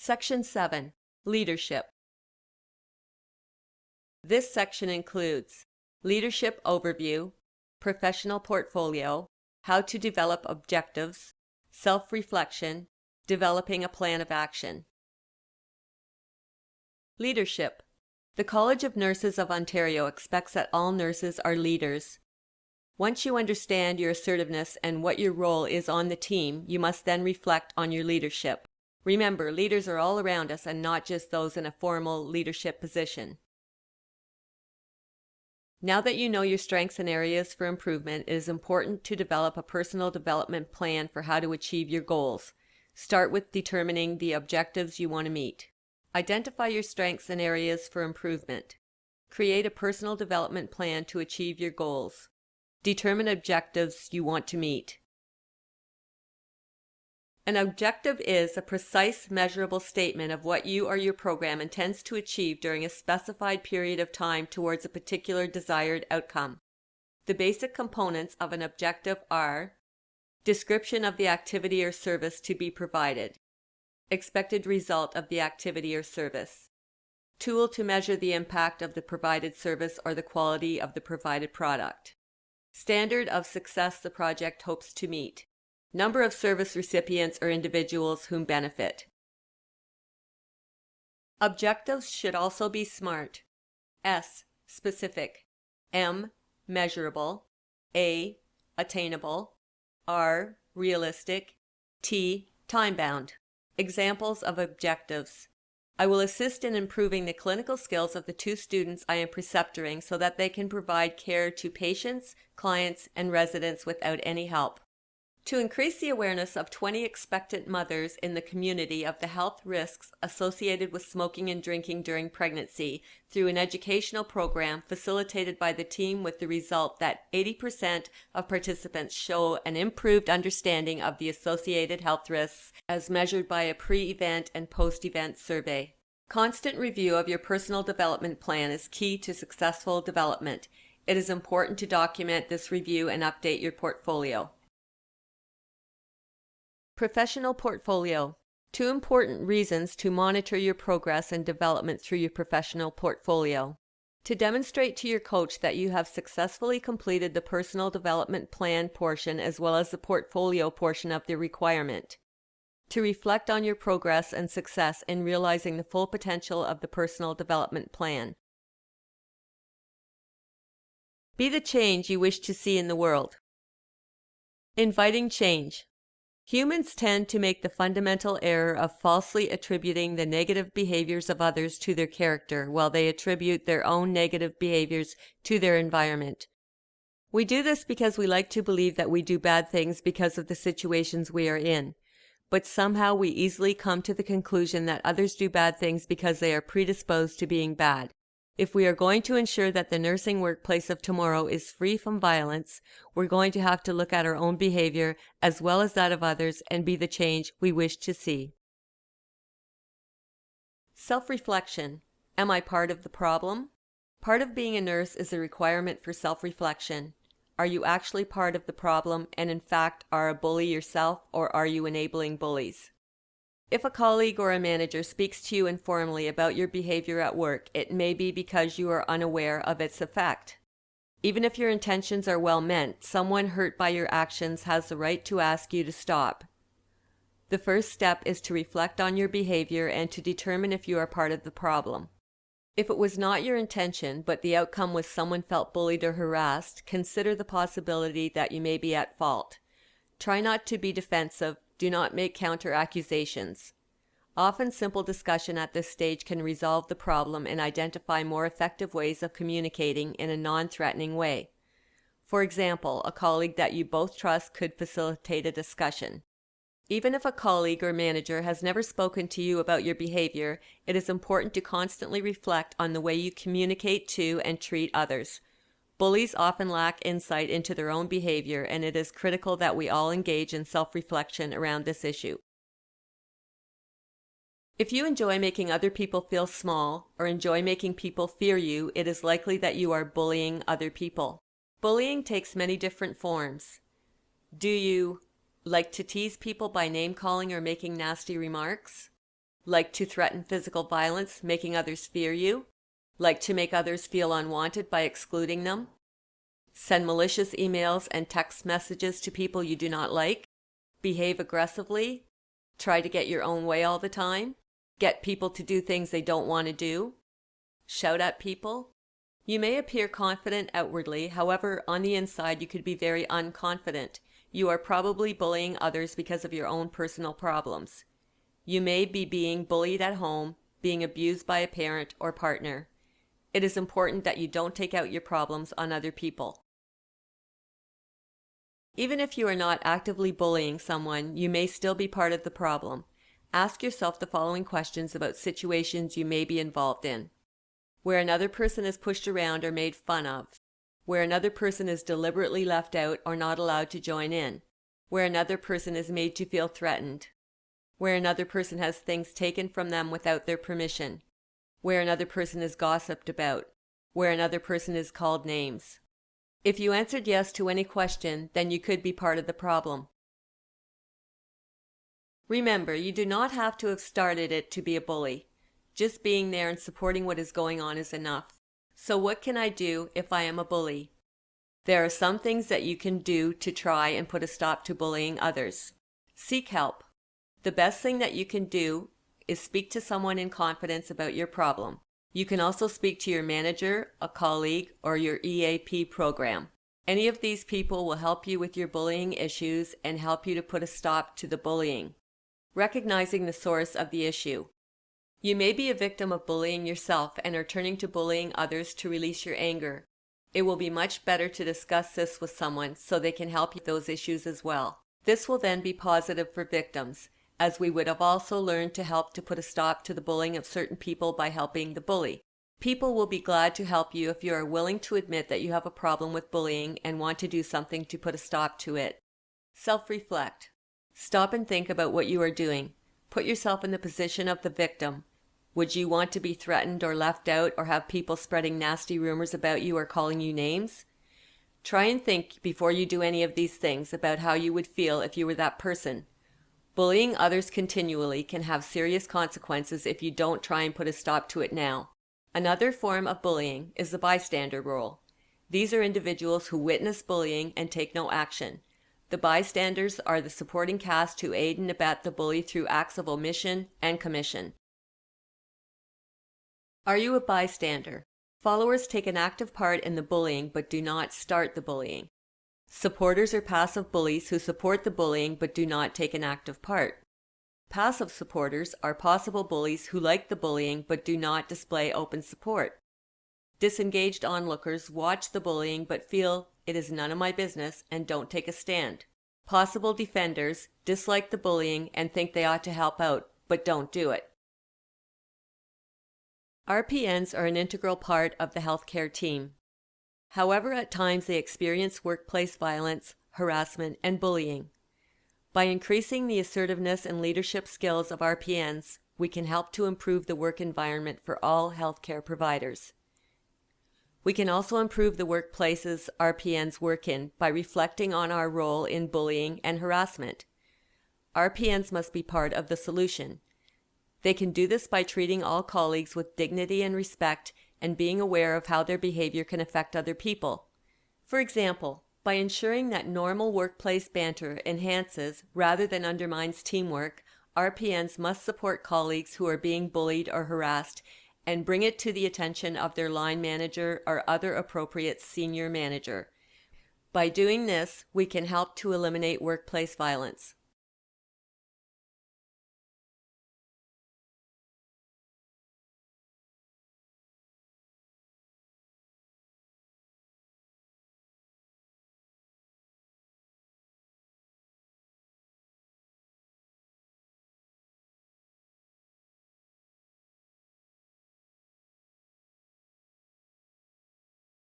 Section 7. Leadership. This section includes leadership overview, professional portfolio, how to develop objectives, self-reflection, developing a plan of action. Leadership. The College of Nurses of Ontario expects that all nurses are leaders. Once you understand your assertiveness and what your role is on the team, you must then reflect on your leadership. Remember, leaders are all around us and not just those in a formal leadership position. Now that you know your strengths and areas for improvement, it is important to develop a personal development plan for how to achieve your goals. Start with determining the objectives you want to meet. Identify your strengths and areas for improvement. Create a personal development plan to achieve your goals. Determine objectives you want to meet. An objective is a precise, measurable statement of what you or your program intends to achieve during a specified period of time towards a particular desired outcome. The basic components of an objective are description of the activity or service to be provided, expected result of the activity or service, tool to measure the impact of the provided service or the quality of the provided product, standard of success the project hopes to meet, number of service recipients or individuals whom benefit. Objectives should also be SMART. S. Specific. M. Measurable. A. Attainable. R. Realistic. T. Time-bound. Examples of objectives. I will assist in improving the clinical skills of the 2 students I am preceptoring so that they can provide care to patients, clients, and residents without any help. To increase the awareness of 20 expectant mothers in the community of the health risks associated with smoking and drinking during pregnancy through an educational program facilitated by the team, with the result that 80% of participants show an improved understanding of the associated health risks as measured by a pre-event and post-event survey. Constant review of your personal development plan is key to successful development. It is important to document this review and update your portfolio. Professional portfolio. 2 important reasons to monitor your progress and development through your professional portfolio. To demonstrate to your coach that you have successfully completed the personal development plan portion as well as the portfolio portion of the requirement. To reflect on your progress and success in realizing the full potential of the personal development plan. Be the change you wish to see in the world. Inviting change. Humans tend to make the fundamental error of falsely attributing the negative behaviors of others to their character, while they attribute their own negative behaviors to their environment. We do this because we like to believe that we do bad things because of the situations we are in, but somehow we easily come to the conclusion that others do bad things because they are predisposed to being bad. If we are going to ensure that the nursing workplace of tomorrow is free from violence, we're going to have to look at our own behavior as well as that of others and be the change we wish to see. Self-reflection. Am I part of the problem? Part of being a nurse is a requirement for self-reflection. Are you actually part of the problem and in fact are a bully yourself, or are you enabling bullies? If a colleague or a manager speaks to you informally about your behavior at work, it may be because you are unaware of its effect. Even if your intentions are well meant, someone hurt by your actions has the right to ask you to stop. The first step is to reflect on your behavior and to determine if you are part of the problem. If it was not your intention, but the outcome was someone felt bullied or harassed, consider the possibility that you may be at fault. Try not to be defensive. Do not make counter-accusations. Often simple discussion at this stage can resolve the problem and identify more effective ways of communicating in a non-threatening way. For example, a colleague that you both trust could facilitate a discussion. Even if a colleague or manager has never spoken to you about your behavior, it is important to constantly reflect on the way you communicate to and treat others. Bullies often lack insight into their own behavior, and it is critical that we all engage in self-reflection around this issue. If you enjoy making other people feel small or enjoy making people fear you, it is likely that you are bullying other people. Bullying takes many different forms. Do you like to tease people by name-calling or making nasty remarks? like to threaten physical violence, making others fear you, like to make others feel unwanted by excluding them, send malicious emails and text messages to people you do not like, behave aggressively, try to get your own way all the time, get people to do things they don't want to do, shout at people. You may appear confident outwardly, however, on the inside you could be very unconfident. You are probably bullying others because of your own personal problems. You may be being bullied at home, being abused by a parent or partner. It is important that you don't take out your problems on other people. Even if you are not actively bullying someone, you may still be part of the problem. Ask yourself the following questions about situations you may be involved in. Where another person is pushed around or made fun of. Where another person is deliberately left out or not allowed to join in. Where another person is made to feel threatened. Where another person has things taken from them without their permission. Where another person is gossiped about. Where another person is called names. If you answered yes to any question, then you could be part of the problem. Remember, you do not have to have started it to be a bully. Just being there and supporting what is going on is enough. So what can I do if I am a bully? There are some things that you can do to try and put a stop to bullying others. Seek help. The best thing that you can do is speak to someone in confidence about your problem. You can also speak to your manager, a colleague, or your EAP program. Any of these people will help you with your bullying issues and help you to put a stop to the bullying. Recognizing the source of the issue. You may be a victim of bullying yourself and are turning to bullying others to release your anger. It will be much better to discuss this with someone so they can help you with those issues as well. This will then be positive for victims, as we would have also learned to help to put a stop to the bullying of certain people by helping the bully. People will be glad to help you if you are willing to admit that you have a problem with bullying and want to do something to put a stop to it. Self-reflect. Stop and think about what you are doing. Put yourself in the position of the victim. Would you want to be threatened or left out or have people spreading nasty rumors about you or calling you names? Try and think before you do any of these things about how you would feel if you were that person. Bullying others continually can have serious consequences if you don't try and put a stop to it now. Another form of bullying is the bystander role. These are individuals who witness bullying and take no action. The bystanders are the supporting cast who aid and abet the bully through acts of omission and commission. Are you a bystander? Followers take an active part in the bullying but do not start the bullying. Supporters are passive bullies who support the bullying but do not take an active part. Passive supporters are possible bullies who like the bullying but do not display open support. Disengaged onlookers watch the bullying but feel it is none of my business and don't take a stand. Possible defenders dislike the bullying and think they ought to help out but don't do it. RPNs are an integral part of the healthcare team. However, at times they experience workplace violence, harassment, and bullying. By increasing the assertiveness and leadership skills of RPNs, we can help to improve the work environment for all healthcare providers. We can also improve the workplaces RPNs work in by reflecting on our role in bullying and harassment. RPNs must be part of the solution. They can do this by treating all colleagues with dignity and respect and being aware of how their behavior can affect other people. For example, by ensuring that normal workplace banter enhances rather than undermines teamwork, RPNs must support colleagues who are being bullied or harassed and bring it to the attention of their line manager or other appropriate senior manager. By doing this, we can help to eliminate workplace violence.